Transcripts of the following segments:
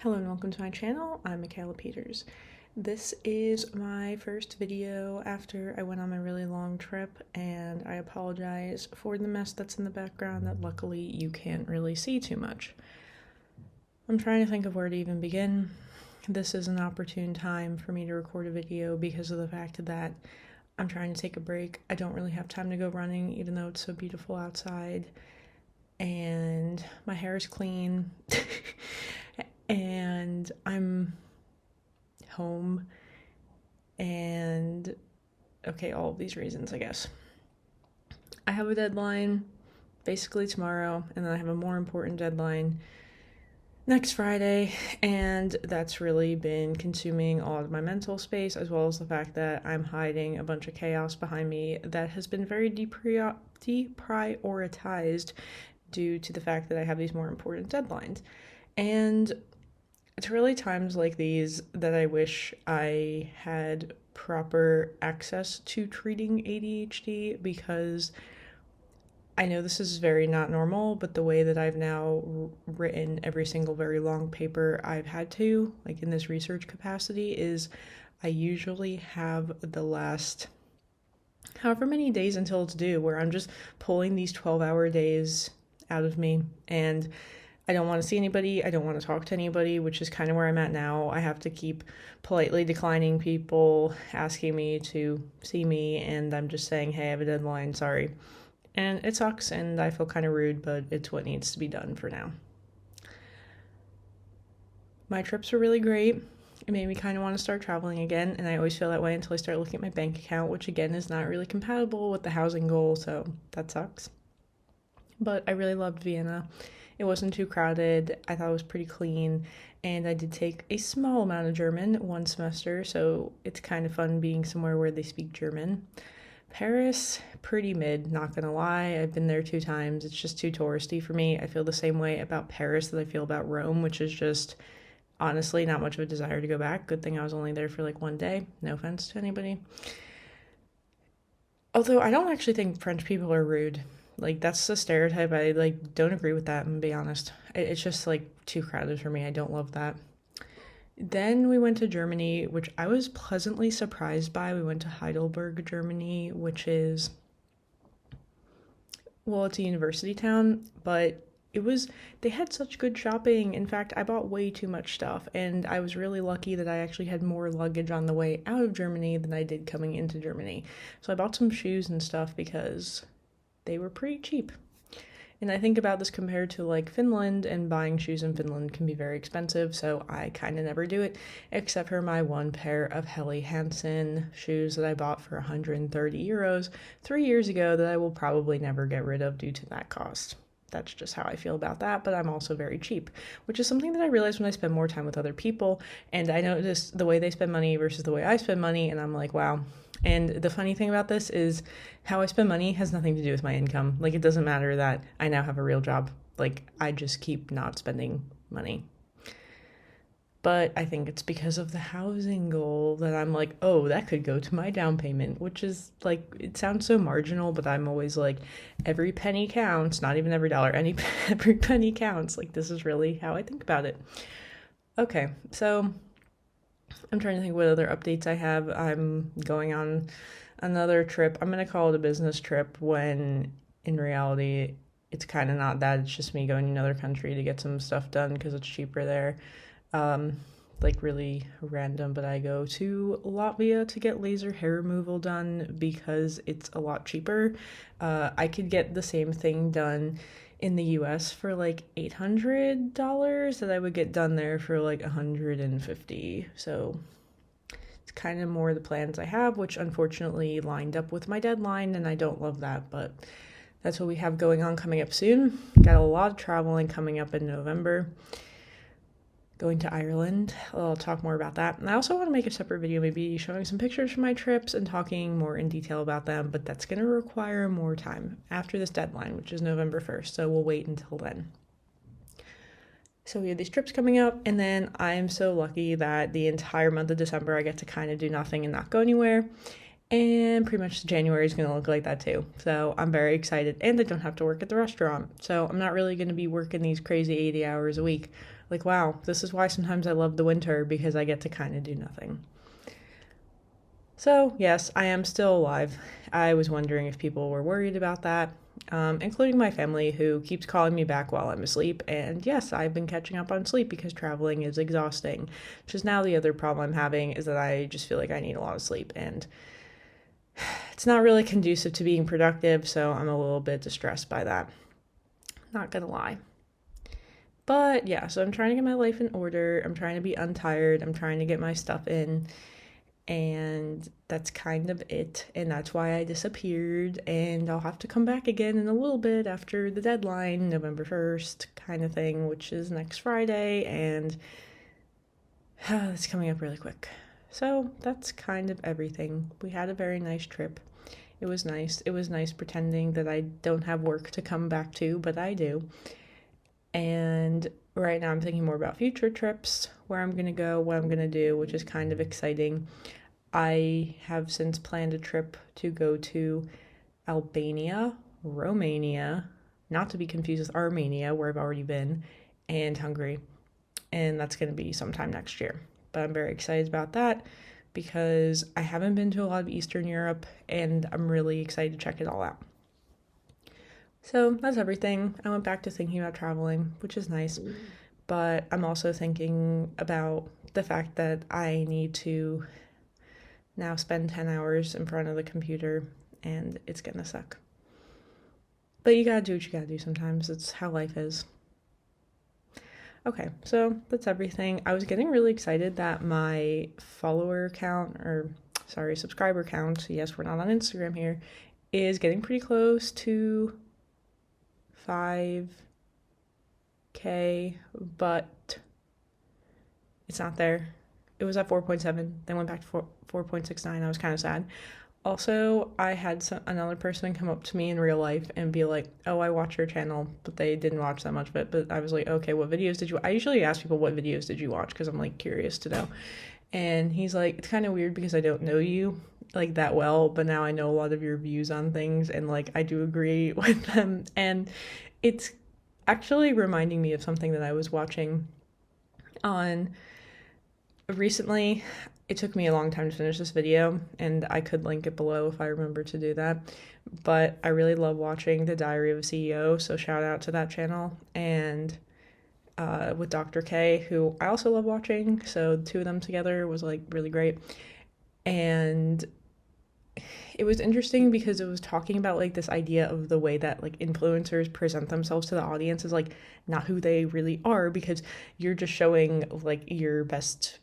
Hello and welcome to my channel. I'm Michaela Peters. This is my first video after I went on a really long trip, and I apologize for the mess that's in the background that luckily you can't really see too much. I'm trying to think of where to even begin. This is an opportune time for me to record a video because of the fact that I'm trying to take a break. I don't really have time to go running even though it's so beautiful outside, and my hair is clean. And I'm home, and okay, all of these reasons, I guess. I have a deadline basically tomorrow, and then I have a more important deadline next Friday, and that's really been consuming all of my mental space, as well as the fact that I'm hiding a bunch of chaos behind me that has been very deprioritized due to the fact that I have these more important deadlines. And it's really times like these that I wish I had proper access to treating ADHD, because I know this is very not normal, but the way that I've now written every single very long paper I've had to, like in this research capacity, is I usually have the last however many days until it's due where I'm just pulling these 12-hour days out of me, and I don't want to see anybody, I don't want to talk to anybody, which is kind of where I'm at now. I have to keep politely declining people asking me to see me, and I'm just saying, hey, I have a deadline, sorry. And it sucks, and I feel kind of rude, but it's what needs to be done for now. My trips were really great. It made me kind of want to start traveling again, and I always feel that way until I start looking at my bank account, which again is not really compatible with the housing goal, so that sucks. But I really loved Vienna. It wasn't too crowded. I thought it was pretty clean, and I did take a small amount of German one semester, so it's kind of fun being somewhere where they speak German. Paris, pretty mid, not gonna lie. I've been there 2 times. It's just too touristy for me. I feel the same way about Paris that I feel about Rome, which is just honestly not much of a desire to go back. Good thing I was only there for like 1 day. No offense to anybody. Although I don't actually think French people are rude. Like, that's the stereotype. I don't agree with that, I'm gonna be honest. It's just too crowded for me. I don't love that. Then we went to Germany, which I was pleasantly surprised by. We went to Heidelberg, Germany, which is, well, it's a university town, but they had such good shopping. In fact, I bought way too much stuff, and I was really lucky that I actually had more luggage on the way out of Germany than I did coming into Germany. So I bought some shoes and stuff because they were pretty cheap. And I think about this compared to Finland, and buying shoes in Finland can be very expensive, so I kind of never do it, except for my one pair of Helly Hansen shoes that I bought for 130 euros 3 years ago that I will probably never get rid of due to that cost. That's just how I feel about that, but I'm also very cheap, which is something that I realize when I spend more time with other people, and I notice the way they spend money versus the way I spend money, and I'm like, wow. And the funny thing about this is how I spend money has nothing to do with my income. It doesn't matter that I now have a real job. I just keep not spending money. But I think it's because of the housing goal that I'm like, oh, that could go to my down payment, which is it sounds so marginal, but I'm always like, every penny counts, not even every dollar, every penny counts. This is really how I think about it. Okay, so I'm trying to think what other updates I have. I'm going on another trip. I'm going to call it a business trip when in reality it's kind of not that. It's just me going to another country to get some stuff done because it's cheaper there. Really random, but I go to Latvia to get laser hair removal done because it's a lot cheaper. I could get the same thing done in the US for $800 that I would get done there for $150. So it's kind of more the plans I have, which unfortunately lined up with my deadline, and I don't love that, but that's what we have going on coming up soon. Got a lot of traveling coming up in November. Going to Ireland. I'll talk more about that. And I also want to make a separate video, maybe showing some pictures from my trips and talking more in detail about them, but that's going to require more time after this deadline, which is November 1st, so we'll wait until then. So we have these trips coming up, and then I'm so lucky that the entire month of December I get to kind of do nothing and not go anywhere. And pretty much January is going to look like that too. So I'm very excited, and I don't have to work at the restaurant. So I'm not really going to be working these crazy 80 hours a week. Like, wow, this is why sometimes I love the winter, because I get to kind of do nothing. So, yes, I am still alive. I was wondering if people were worried about that, including my family, who keeps calling me back while I'm asleep. And yes, I've been catching up on sleep because traveling is exhausting. Which is now the other problem I'm having, is that I just feel like I need a lot of sleep. And it's not really conducive to being productive, so I'm a little bit distressed by that. Not gonna lie. But yeah, so I'm trying to get my life in order. I'm trying to be untired. I'm trying to get my stuff in. And that's kind of it. And that's why I disappeared. And I'll have to come back again in a little bit after the deadline, November 1st, kind of thing, which is next Friday. And it's coming up really quick. So that's kind of everything. We had a very nice trip. It was nice. It was nice pretending that I don't have work to come back to, but I do. And right now I'm thinking more about future trips, where I'm going to go, what I'm going to do, which is kind of exciting. I have since planned a trip to go to Albania, Romania, not to be confused with Armenia, where I've already been, and Hungary. And that's going to be sometime next year. But I'm very excited about that because I haven't been to a lot of Eastern Europe, and I'm really excited to check it all out. So that's everything. I went back to thinking about traveling, which is nice. But I'm also thinking about the fact that I need to now spend 10 hours in front of the computer, and it's gonna suck. But you gotta do what you gotta do sometimes. It's how life is. Okay, so that's everything. I was getting really excited that my subscriber count, yes, we're not on Instagram here, is getting pretty close to 5K, but it's not there. It was at 4.7, then went back to 4.69. I was kind of sad. Also, I had another person come up to me in real life and be like, oh, I watch your channel, but they didn't watch that much of it. But I was like, okay, what videos did you... I usually ask people, what videos did you watch? Because I'm like curious to know. And he's like, it's kind of weird because I don't know you like that well, but now I know a lot of your views on things, and like I do agree with them. And it's actually reminding me of something that I was watching on recently. It took me a long time to finish this video, and I could link it below if I remember to do that. But I really love watching The Diary of a CEO, so shout out to that channel. And with Dr. K, who I also love watching, so the two of them together was like really great. And it was interesting because it was talking about like this idea of the way that like influencers present themselves to the audience is like not who they really are, because you're just showing like your best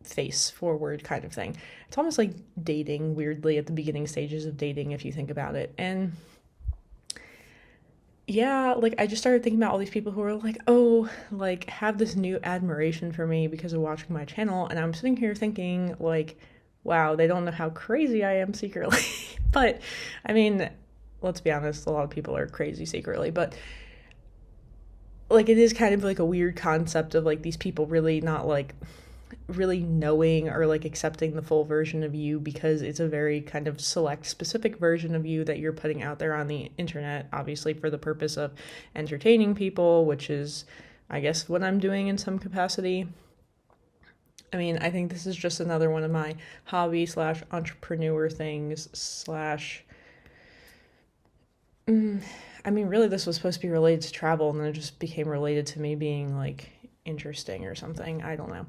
face forward kind of thing. It's almost like dating, weirdly, at the beginning stages of dating, if you think about it. And yeah, like I just started thinking about all these people who are like, oh, like have this new admiration for me because of watching my channel. And I'm sitting here thinking like, wow, they don't know how crazy I am secretly. But I mean, let's be honest, a lot of people are crazy secretly, but like it is kind of like a weird concept of like these people really not like really knowing or like accepting the full version of you, because it's a very kind of select specific version of you that you're putting out there on the internet, obviously for the purpose of entertaining people, which is I guess what I'm doing in some capacity. I mean, I think this is just another one of my hobby slash entrepreneur things slash I mean, really this was supposed to be related to travel, and then it just became related to me being like interesting or something. I don't know.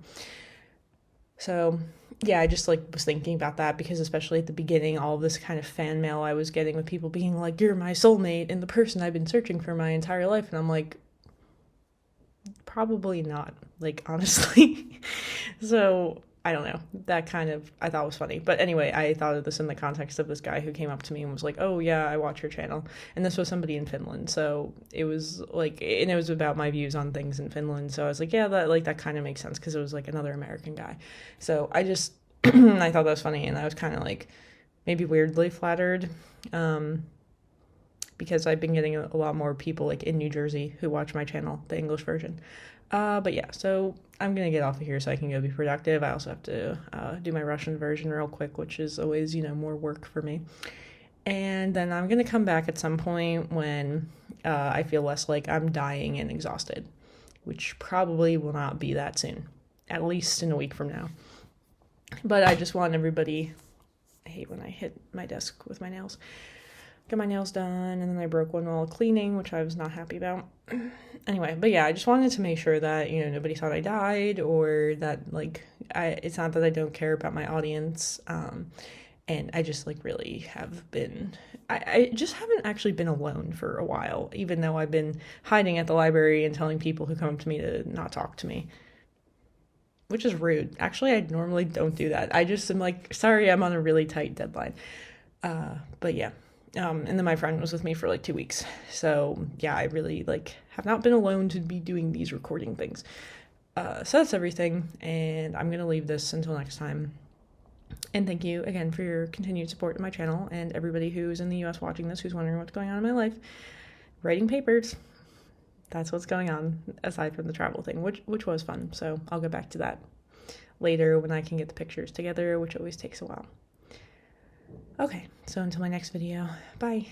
So yeah, I just like was thinking about that because especially at the beginning, all of this kind of fan mail I was getting with people being like, you're my soulmate and the person I've been searching for my entire life. And I'm like, probably not, like, honestly. So I don't know, that kind of I thought was funny. But anyway, I thought of this in the context of this guy who came up to me and was like, oh yeah, I watch your channel. And this was somebody in Finland, so it was like, and it was about my views on things in Finland, so I was like, yeah, that kind of makes sense, because it was like another American guy. So I just I thought that was funny, and I was kind of like maybe weirdly flattered, because I've been getting a lot more people like in New Jersey who watch my channel, the English version. But yeah, so I'm gonna get off of here so I can go be productive. I also have to do my Russian version real quick, which is always, more work for me. And then I'm gonna come back at some point when I feel less like I'm dying and exhausted. which probably will not be that soon, at least in a week from now. But I just want everybody, I hate when I hit my desk with my nails. Got my nails done, and then I broke one while cleaning, which I was not happy about. Anyway, but yeah, I just wanted to make sure that, you know, nobody thought I died, or that, like, it's not that I don't care about my audience, and I just, like, really have been, I just haven't actually been alone for a while, even though I've been hiding at the library and telling people who come up to me to not talk to me, which is rude. Actually, I normally don't do that. I just am like, sorry, I'm on a really tight deadline. But yeah. And then my friend was with me for like 2 weeks. So yeah, I really like have not been alone to be doing these recording things. So that's everything. And I'm going to leave this until next time. And thank you again for your continued support of my channel, and everybody who's in the US watching this who's wondering what's going on in my life. Writing papers. That's what's going on, aside from the travel thing, which was fun. So I'll go back to that later when I can get the pictures together, which always takes a while. Okay, so until my next video, bye.